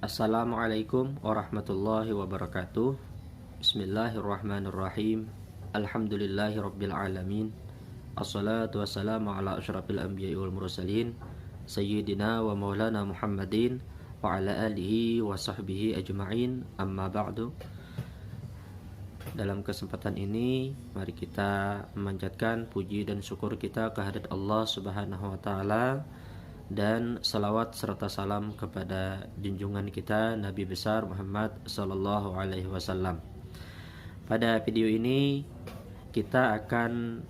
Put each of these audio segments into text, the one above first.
Assalamualaikum warahmatullahi wabarakatuh. Bismillahirrahmanirrahim. Alhamdulillahi rabbil alamin. Assalatu wassalamu ala asyrafil anbiya'i wal mursalin Sayyidina wa maulana Muhammadin wa ala alihi wa sahbihi ajma'in. Amma ba'du. Dalam kesempatan ini mari kita memanjatkan puji dan syukur kita kehadirat Allah Subhanahu wa taala, dan salawat serta salam kepada junjungan kita Nabi besar Muhammad sallallahu alaihi wasallam. Pada video ini kita akan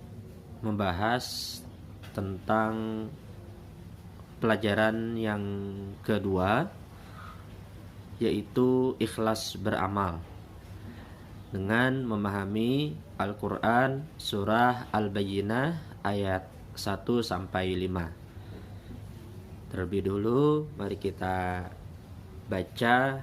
membahas tentang pelajaran yang kedua, yaitu ikhlas beramal dengan memahami Al-Quran surah Al-Bayyinah ayat 1 sampai 5. Terlebih dulu mari kita baca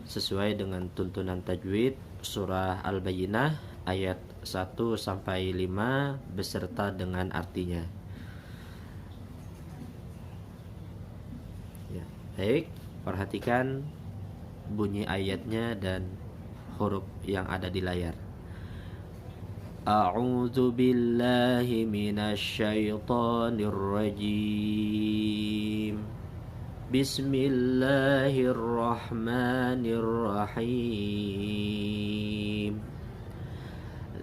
sesuai dengan tuntunan tajwid surah Al-Bayyinah ayat 1 sampai 5 beserta dengan artinya. Ya, baik, perhatikan bunyi ayatnya dan huruf yang ada di layar. A'udzu billahi minasyaitonir rajim. Bismillahirrahmanirrahim.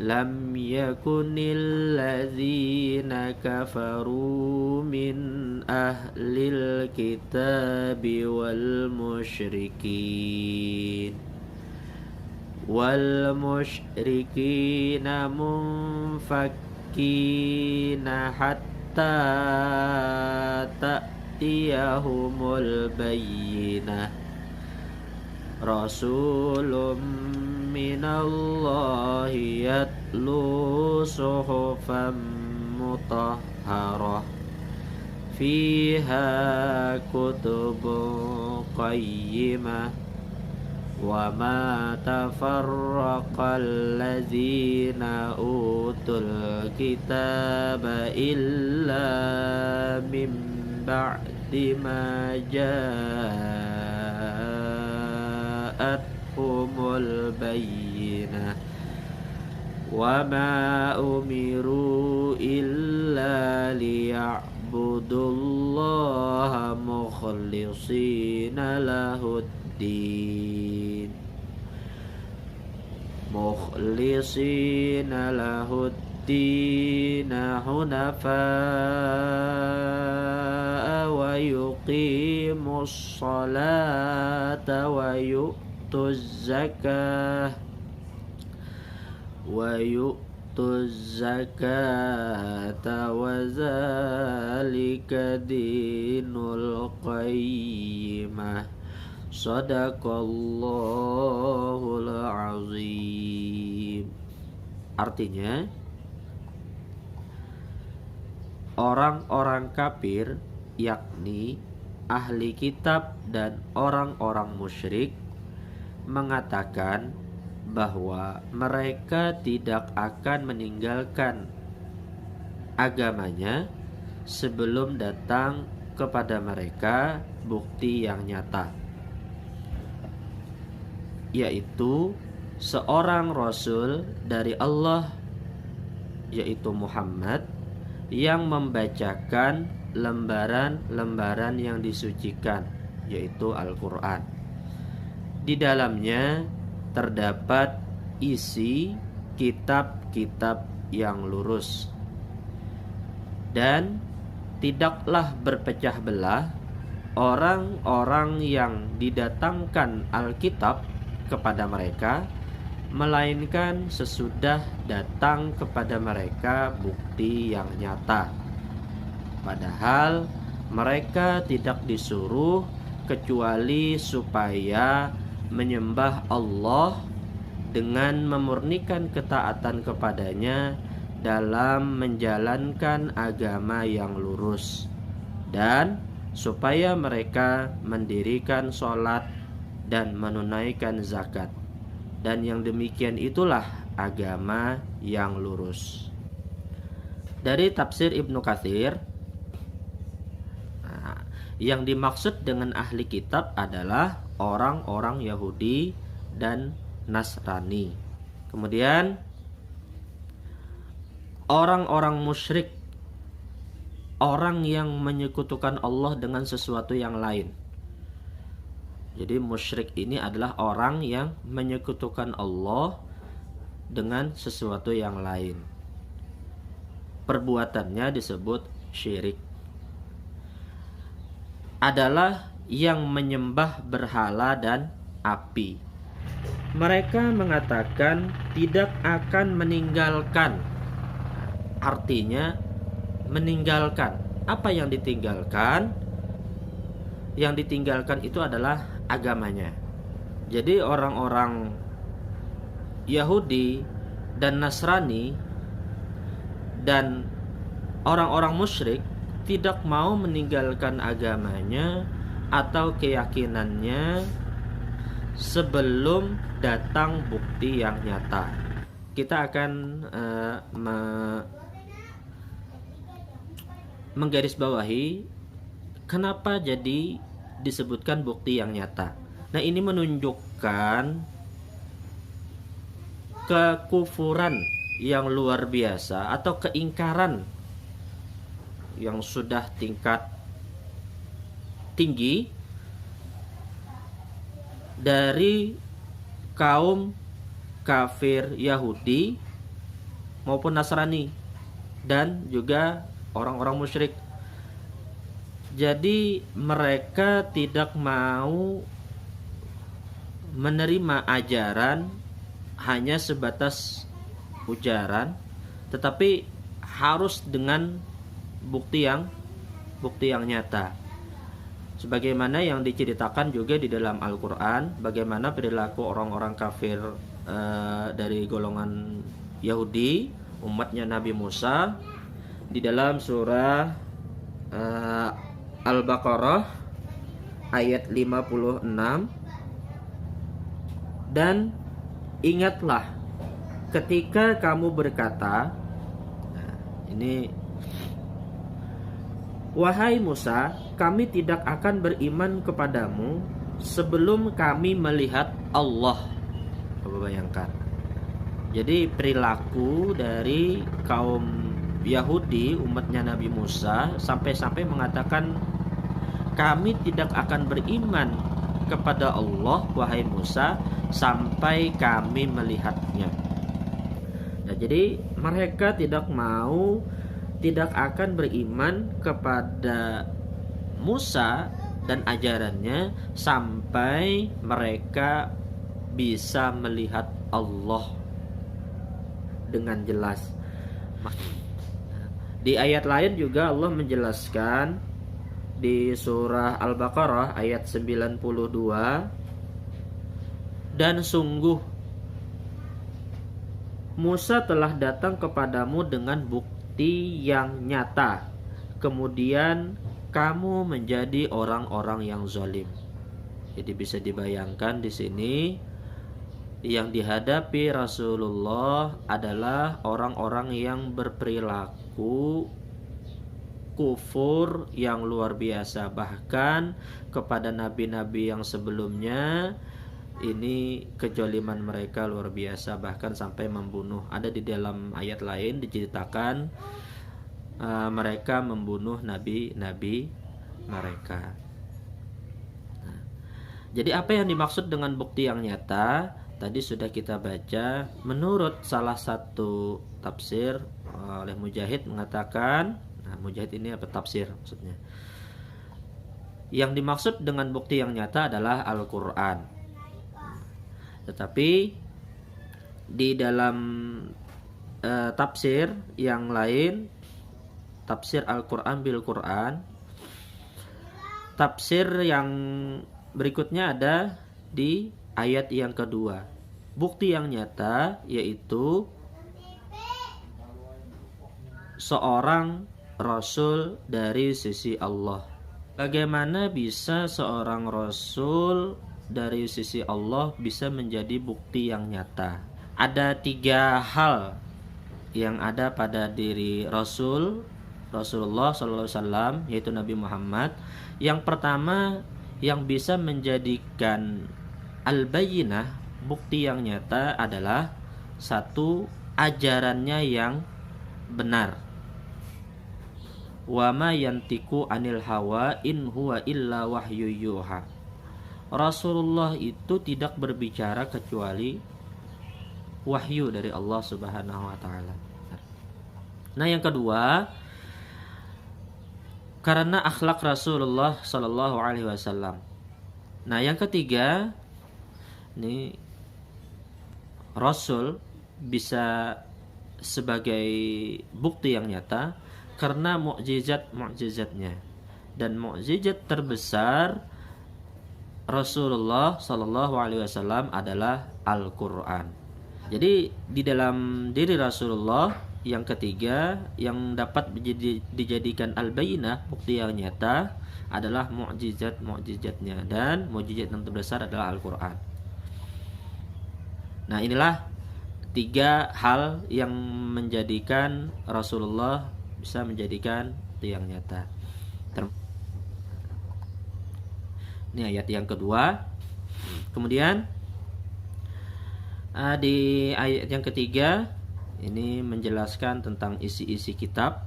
Lam yakunil ladzina kafaru min ahlil kitabi wal musyrikin wal musyrikina munfakkina hatta ta'tiyahumul bayyinah rasulun minallahi yatlu suhufan mutahharah fiha kutubun qayyimah wa ma tafarraqal ladzina utul kitaba illa min ba'di ma ja'athumul bayyinah wa ma umiru illa liya'budullaha mukhlishina lahuddin mukhlisina lahuddina hunafa'a wa yuqimus salata wa yu'tuz zakata wa zalika dinul qayyimah. Sadaqallahul azim. Artinya, orang-orang kafir, yakni ahli kitab dan orang-orang musyrik, mengatakan bahwa mereka tidak akan meninggalkan agamanya sebelum datang kepada mereka bukti yang nyata, yaitu seorang rasul dari Allah, yaitu Muhammad, yang membacakan lembaran-lembaran yang disucikan, yaitu Al-Quran. Di dalamnya terdapat isi kitab-kitab yang lurus, dan tidaklah berpecah belah orang-orang yang didatangkan Alkitab kepada mereka, melainkan sesudah datang kepada mereka bukti yang nyata. Padahal mereka tidak disuruh kecuali supaya menyembah Allah dengan memurnikan ketaatan kepadanya dalam menjalankan agama yang lurus, dan supaya mereka mendirikan sholat dan menunaikan zakat, dan yang demikian itulah agama yang lurus. Dari tafsir Ibnu Katsir, Yang dimaksud dengan ahli kitab adalah orang-orang Yahudi dan Nasrani. Kemudian orang-orang musyrik, orang yang menyekutukan Allah dengan sesuatu yang lain. Jadi musyrik ini adalah orang yang menyekutukan Allah dengan sesuatu yang lain. Perbuatannya disebut syirik. Adalah yang menyembah berhala dan api. Mereka mengatakan tidak akan meninggalkan. Artinya meninggalkan. Apa yang ditinggalkan? Yang ditinggalkan itu adalah agamanya. Jadi orang-orang Yahudi dan Nasrani dan orang-orang musyrik tidak mau meninggalkan agamanya atau keyakinannya sebelum datang bukti yang nyata. Kita akan menggarisbawahi kenapa jadi disebutkan bukti yang nyata. Nah, ini menunjukkan kekufuran yang luar biasa atau keingkaran yang sudah tingkat tinggi dari kaum kafir Yahudi maupun Nasrani dan juga orang-orang musyrik. Jadi mereka tidak mau menerima ajaran hanya sebatas ujaran, tetapi harus dengan bukti yang nyata. Sebagaimana yang diceritakan juga di dalam Al-Qur'an, bagaimana perilaku orang-orang kafir dari golongan Yahudi, umatnya Nabi Musa, di dalam surah Al-Baqarah ayat 56. Dan ingatlah ketika kamu berkata, wahai Musa, kami tidak akan beriman kepadamu sebelum kami melihat Allah. Coba bayangkan. Jadi perilaku dari kaum Yahudi, umatnya Nabi Musa, sampai-sampai mengatakan kami tidak akan beriman kepada Allah, wahai Musa, sampai kami melihatnya. Nah, jadi mereka tidak akan beriman kepada Musa dan ajarannya sampai mereka bisa melihat Allah dengan jelas. Di ayat lain juga Allah menjelaskan di surah Al-Baqarah ayat 92, dan sungguh Musa telah datang kepadamu dengan bukti yang nyata, kemudian kamu menjadi orang-orang yang zalim. Jadi bisa dibayangkan di sini yang dihadapi Rasulullah adalah orang-orang yang berperilaku kufur yang luar biasa. Bahkan kepada nabi-nabi yang sebelumnya ini kezaliman mereka luar biasa, bahkan sampai membunuh. Ada di dalam ayat lain diceritakan mereka membunuh nabi-nabi mereka. Jadi apa yang dimaksud dengan bukti yang nyata? Tadi sudah kita baca. Menurut salah satu tafsir oleh Mujahid mengatakan, Mujahid ini apa tafsir maksudnya? Yang dimaksud dengan bukti yang nyata adalah Al-Quran. Tetapi di dalam tafsir yang lain, tafsir Al-Quran bil Quran, tafsir yang berikutnya ada di ayat yang kedua. Bukti yang nyata yaitu seorang Rasul dari sisi Allah. Bagaimana bisa seorang Rasul dari sisi Allah bisa menjadi bukti yang nyata? Ada 3 hal yang ada pada diri Rasul Rasulullah SAW, yaitu Nabi Muhammad. Yang pertama yang bisa menjadikan al-bayyinah, bukti yang nyata, adalah satu, ajarannya yang benar. Wa ma yantiku anil hawa in huwa illa wahyu yuha. Rasulullah itu tidak berbicara kecuali wahyu dari Allah Subhanahu wa taala. Nah, yang kedua, karena akhlak Rasulullah sallallahu alaihi wasallam. Nah, yang ketiga, ini Rasul bisa sebagai bukti yang nyata karena mukjizat-mukjizatnya. Dan mukjizat terbesar Rasulullah sallallahu alaihi wasallam adalah Al-Qur'an. Jadi di dalam diri Rasulullah yang ketiga yang dapat dijadikan al-bayyinah, bukti yang nyata, adalah mukjizat-mukjizatnya, dan mukjizat yang terbesar adalah Al-Qur'an. Nah, inilah tiga hal yang menjadikan Rasulullah bisa menjadikan bukti yang nyata. Ini ayat yang kedua. Kemudian di ayat yang ketiga ini menjelaskan tentang isi-isi kitab,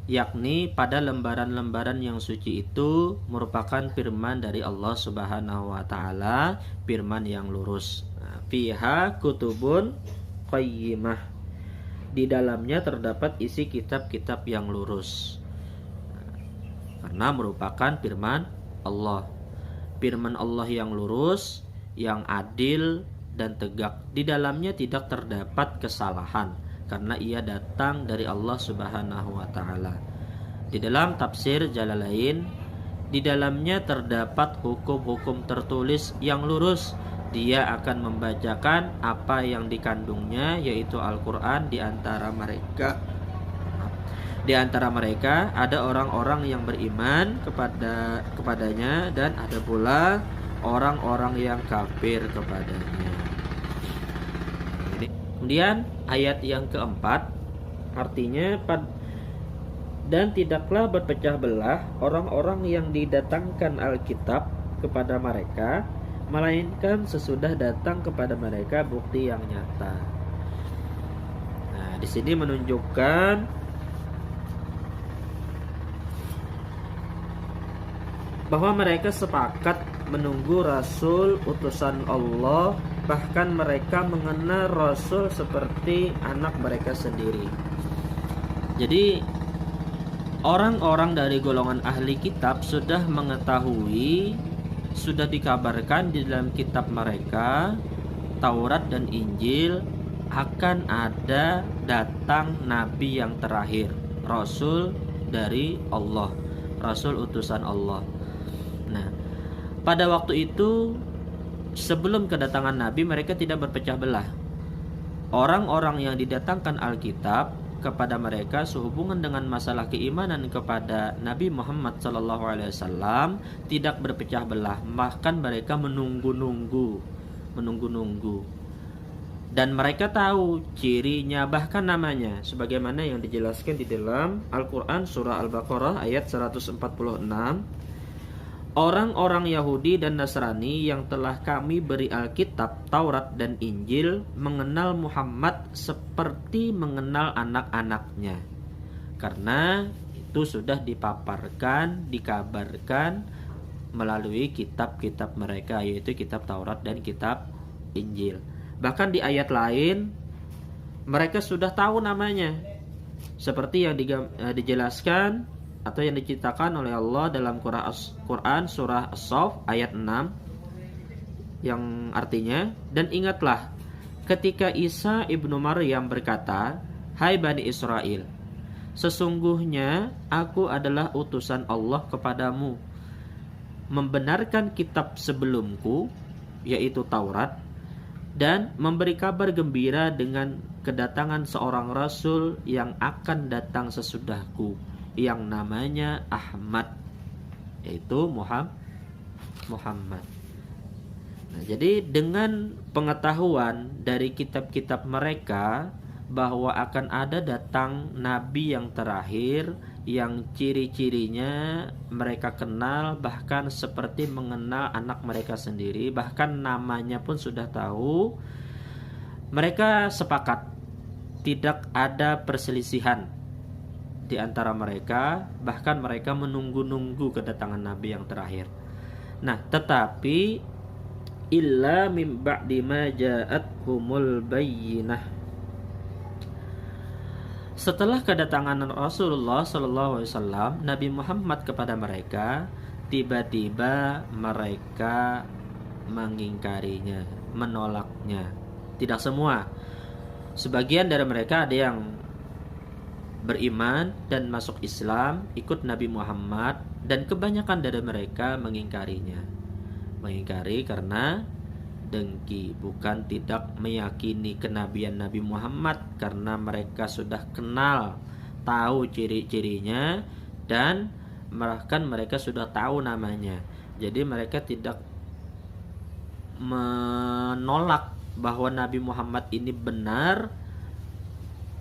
yakni pada lembaran-lembaran yang suci itu merupakan firman dari Allah Subhanahu wa taala, firman yang lurus. Fiha kutubun qayyimah. Di dalamnya terdapat isi kitab-kitab yang lurus. Karena merupakan firman Allah. Firman Allah yang lurus, yang adil dan tegak. Di dalamnya tidak terdapat kesalahan karena ia datang dari Allah Subhanahu wa taala. Di dalam tafsir Jalalain, di dalamnya terdapat hukum-hukum tertulis yang lurus. Dia akan membacakan apa yang dikandungnya, yaitu Al-Qur'an. Di antara mereka ada orang-orang yang beriman kepadanya, dan ada pula orang-orang yang kafir kepadanya. Kemudian ayat yang keempat, artinya dan tidaklah berpecah belah orang-orang yang didatangkan Alkitab kepada mereka, melainkan sesudah datang kepada mereka bukti yang nyata. Nah, di sini menunjukkan bahwa mereka sepakat menunggu Rasul utusan Allah, bahkan mereka mengenal Rasul seperti anak mereka sendiri. Jadi orang-orang dari golongan ahli kitab sudah mengetahui, sudah dikabarkan di dalam kitab mereka, Taurat dan Injil, akan ada datang Nabi yang terakhir, Rasul dari Allah, Rasul utusan Allah. Nah, pada waktu itu sebelum kedatangan Nabi, mereka tidak berpecah belah. Orang-orang yang didatangkan Alkitab kepada mereka sehubungan dengan masalah keimanan kepada Nabi Muhammad SAW tidak berpecah belah, bahkan mereka menunggu-nunggu. Dan mereka tahu cirinya, bahkan namanya, sebagaimana yang dijelaskan di dalam Al-Quran surah Al-Baqarah ayat 146. Orang-orang Yahudi dan Nasrani yang telah kami beri Alkitab, Taurat dan Injil mengenal Muhammad seperti mengenal anak-anaknya, karena itu sudah dipaparkan, dikabarkan melalui kitab-kitab mereka, yaitu kitab Taurat dan kitab Injil. Bahkan di ayat lain mereka sudah tahu namanya, seperti yang dijelaskan atau yang diceritakan oleh Allah dalam Quran surah As-Saff ayat 6, yang artinya, dan ingatlah ketika Isa ibnu Maryam berkata, "Hai Bani Israel, sesungguhnya aku adalah utusan Allah kepadamu, membenarkan kitab sebelumku, yaitu Taurat, dan memberi kabar gembira dengan kedatangan seorang Rasul yang akan datang sesudahku, yang namanya Ahmad," yaitu Muhammad. Nah, jadi dengan pengetahuan dari kitab-kitab mereka bahwa akan ada datang Nabi yang terakhir yang ciri-cirinya mereka kenal, bahkan seperti mengenal anak mereka sendiri, bahkan namanya pun sudah tahu. Mereka sepakat tidak ada perselisihan di antara mereka, bahkan mereka menunggu-nunggu kedatangan Nabi yang terakhir. Nah, tetapi illa min ba'di ma ja'athumul bayyinah, setelah kedatangan Rasulullah sallallahu alaihi wasallam, Nabi Muhammad kepada mereka, tiba-tiba mereka mengingkarinya, menolaknya. Tidak semua. Sebagian dari mereka ada yang beriman dan masuk Islam, ikut Nabi Muhammad, dan kebanyakan dari mereka mengingkarinya. Mengingkari karena dengki, bukan tidak meyakini kenabian Nabi Muhammad, karena mereka sudah kenal, tahu ciri-cirinya, dan bahkan mereka sudah tahu namanya. Jadi mereka tidak menolak bahwa Nabi Muhammad ini benar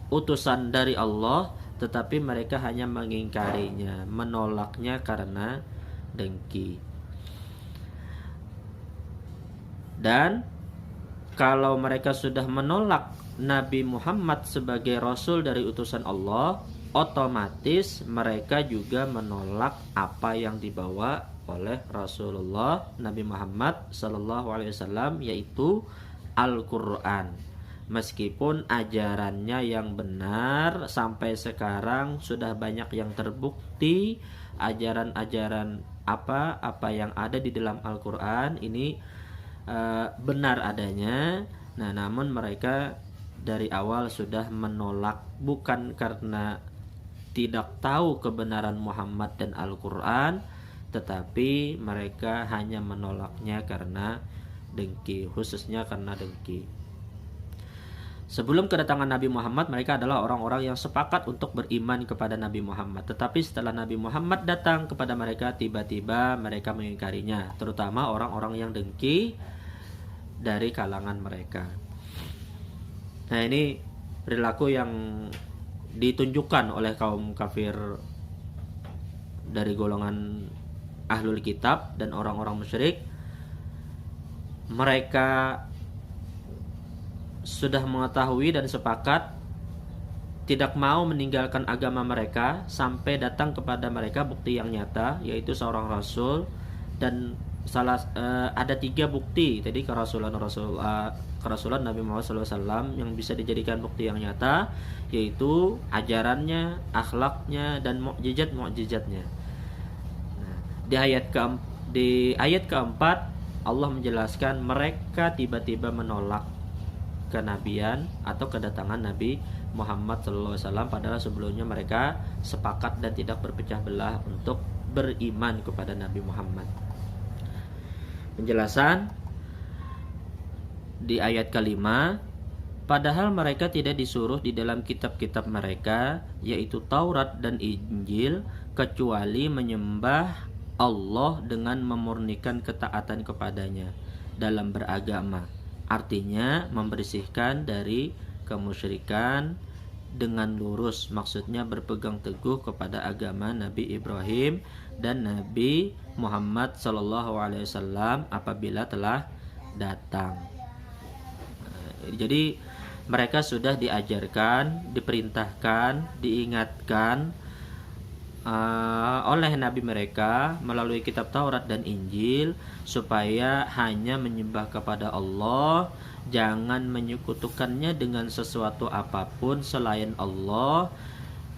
utusan dari Allah, tetapi mereka hanya mengingkarinya, menolaknya karena dengki. Dan kalau mereka sudah menolak Nabi Muhammad sebagai Rasul dari utusan Allah, otomatis mereka juga menolak apa yang dibawa oleh Rasulullah Nabi Muhammad SAW, yaitu Al-Quran. Meskipun ajarannya yang benar sampai sekarang sudah banyak yang terbukti, ajaran-ajaran apa yang ada di dalam Al-Quran ini benar adanya. Nah, namun mereka dari awal sudah menolak, bukan karena tidak tahu kebenaran Muhammad dan Al-Quran, tetapi mereka hanya menolaknya karena dengki, khususnya karena dengki. Sebelum kedatangan Nabi Muhammad, mereka adalah orang-orang yang sepakat untuk beriman kepada Nabi Muhammad. Tetapi setelah Nabi Muhammad datang kepada mereka, tiba-tiba mereka mengingkarinya, terutama orang-orang yang dengki dari kalangan mereka. Nah, ini perilaku yang ditunjukkan oleh kaum kafir dari golongan ahlul kitab dan orang-orang musyrik. Mereka sudah mengetahui dan sepakat tidak mau meninggalkan agama mereka sampai datang kepada mereka bukti yang nyata, yaitu seorang rasul. Dan ada 3 bukti tadi kerasulan Nabi Muhammad SAW yang bisa dijadikan bukti yang nyata, yaitu ajarannya, akhlaknya, dan mukjizat-mukjizatnya. Nah, di ayat keempat Allah menjelaskan mereka tiba-tiba menolak kenabian atau kedatangan Nabi Muhammad SAW, padahal sebelumnya mereka sepakat dan tidak berpecah belah untuk beriman kepada Nabi Muhammad. Penjelasan di ayat kelima, padahal mereka tidak disuruh di dalam kitab-kitab mereka, yaitu Taurat dan Injil, kecuali menyembah Allah dengan memurnikan ketaatan kepadanya dalam beragama. Artinya membersihkan dari kemusyrikan dengan lurus, maksudnya berpegang teguh kepada agama Nabi Ibrahim dan Nabi Muhammad SAW apabila telah datang. Jadi mereka sudah diajarkan, diperintahkan, diingatkan oleh Nabi mereka melalui kitab Taurat dan Injil supaya hanya menyembah kepada Allah, jangan menyekutukannya dengan sesuatu apapun selain Allah,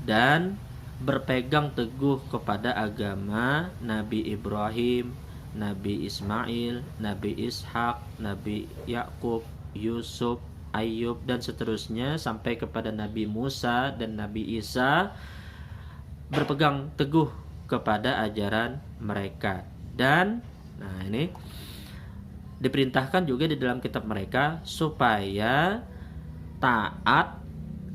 dan berpegang teguh kepada agama Nabi Ibrahim, Nabi Ismail, Nabi Ishak, Nabi Yakub, Yusuf, Ayub, dan seterusnya sampai kepada Nabi Musa dan Nabi Isa. Berpegang teguh kepada ajaran mereka. Dan ini diperintahkan juga di dalam kitab mereka supaya taat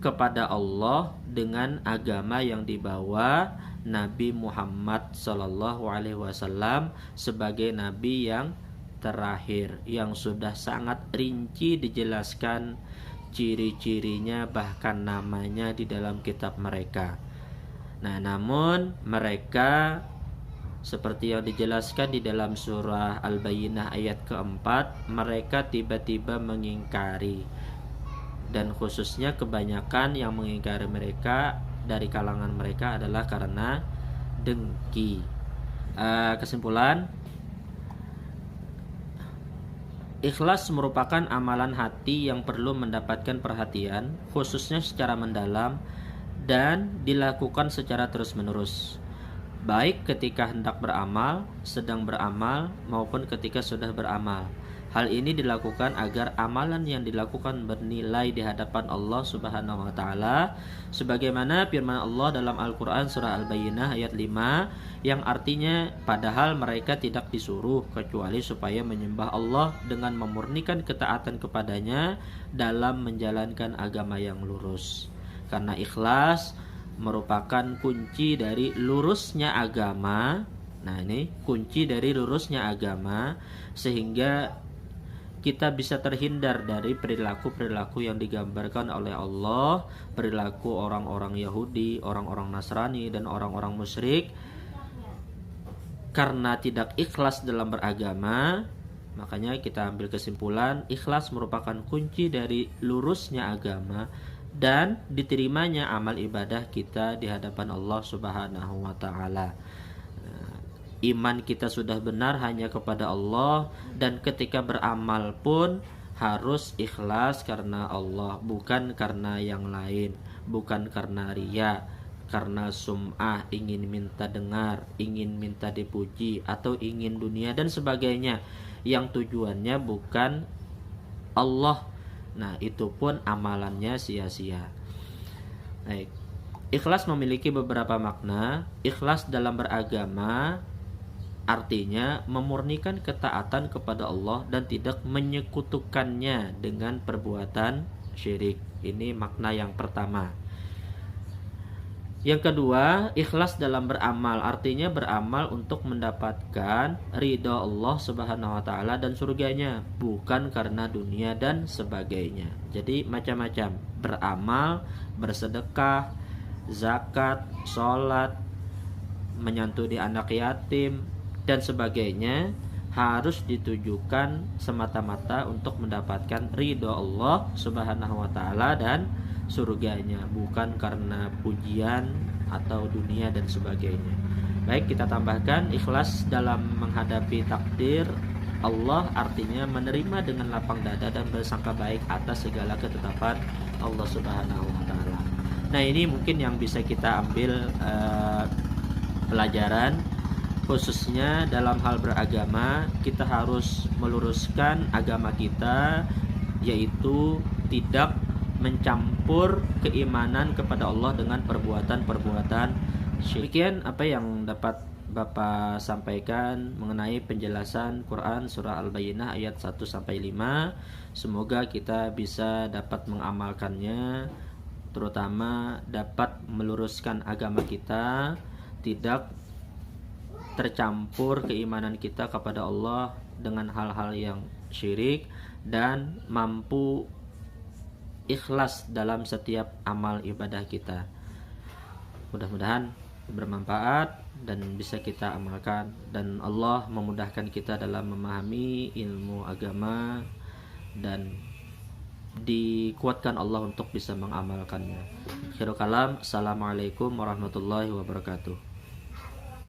kepada Allah dengan agama yang dibawa Nabi Muhammad SAW sebagai nabi yang terakhir, yang sudah sangat rinci dijelaskan ciri-cirinya, bahkan namanya di dalam kitab mereka. Nah, namun mereka seperti yang dijelaskan di dalam surah Al-Bayyinah ayat keempat, mereka tiba-tiba mengingkari. Dan khususnya kebanyakan yang mengingkari mereka dari kalangan mereka adalah karena dengki. Kesimpulan, ikhlas merupakan amalan hati yang perlu mendapatkan perhatian, khususnya secara mendalam dan dilakukan secara terus-menerus, baik ketika hendak beramal, sedang beramal, maupun ketika sudah beramal. Hal ini dilakukan agar amalan yang dilakukan bernilai di hadapan Allah Subhanahu wa taala, sebagaimana firman Allah dalam Al-Qur'an surah Al-Bayyinah ayat 5 yang artinya, padahal mereka tidak disuruh kecuali supaya menyembah Allah dengan memurnikan ketaatan kepadanya dalam menjalankan agama yang lurus. Karena ikhlas merupakan kunci dari lurusnya agama. Nah, ini kunci dari lurusnya agama, sehingga kita bisa terhindar dari perilaku-perilaku yang digambarkan oleh Allah, perilaku orang-orang Yahudi, orang-orang Nasrani, dan orang-orang musyrik. Karena tidak ikhlas dalam beragama, makanya kita ambil kesimpulan, ikhlas merupakan kunci dari lurusnya agama dan diterimanya amal ibadah kita di hadapan Allah Subhanahu wa taala. Iman kita sudah benar hanya kepada Allah, dan ketika beramal pun harus ikhlas karena Allah, bukan karena yang lain, bukan karena riya, karena sum'ah, ingin minta dengar, ingin minta dipuji, atau ingin dunia dan sebagainya yang tujuannya bukan Allah. Nah, itu pun amalannya sia-sia. Baik. Ikhlas memiliki beberapa makna. Ikhlas dalam beragama artinya memurnikan ketaatan kepada Allah dan tidak menyekutukannya dengan perbuatan syirik. Ini makna yang pertama. Yang kedua, ikhlas dalam beramal artinya beramal untuk mendapatkan ridha Allah Subhanahu wa taala dan surganya, bukan karena dunia dan sebagainya. Jadi macam-macam, beramal, bersedekah, zakat, sholat, menyantuni anak yatim dan sebagainya harus ditujukan semata-mata untuk mendapatkan ridha Allah Subhanahu wa taala dan surganya, bukan karena pujian atau dunia dan sebagainya. Baik, kita tambahkan ikhlas dalam menghadapi takdir Allah artinya menerima dengan lapang dada dan bersangka baik atas segala ketetapan Allah Subhanahu wa taala. Nah, ini mungkin yang bisa kita ambil pelajaran, khususnya dalam hal beragama. Kita harus meluruskan agama kita, yaitu tidak mencampur keimanan kepada Allah dengan perbuatan-perbuatan syirik. Demikian apa yang dapat Bapak sampaikan mengenai penjelasan Quran surah Al-Bayyinah ayat 1-5. Semoga kita bisa dapat mengamalkannya, terutama dapat meluruskan agama kita, tidak tercampur keimanan kita kepada Allah dengan hal-hal yang syirik, dan mampu ikhlas dalam setiap amal ibadah kita. Mudah-mudahan bermanfaat dan bisa kita amalkan, dan Allah memudahkan kita dalam memahami ilmu agama dan dikuatkan Allah untuk bisa mengamalkannya. Akhirul kalam, assalamualaikum warahmatullahi wabarakatuh.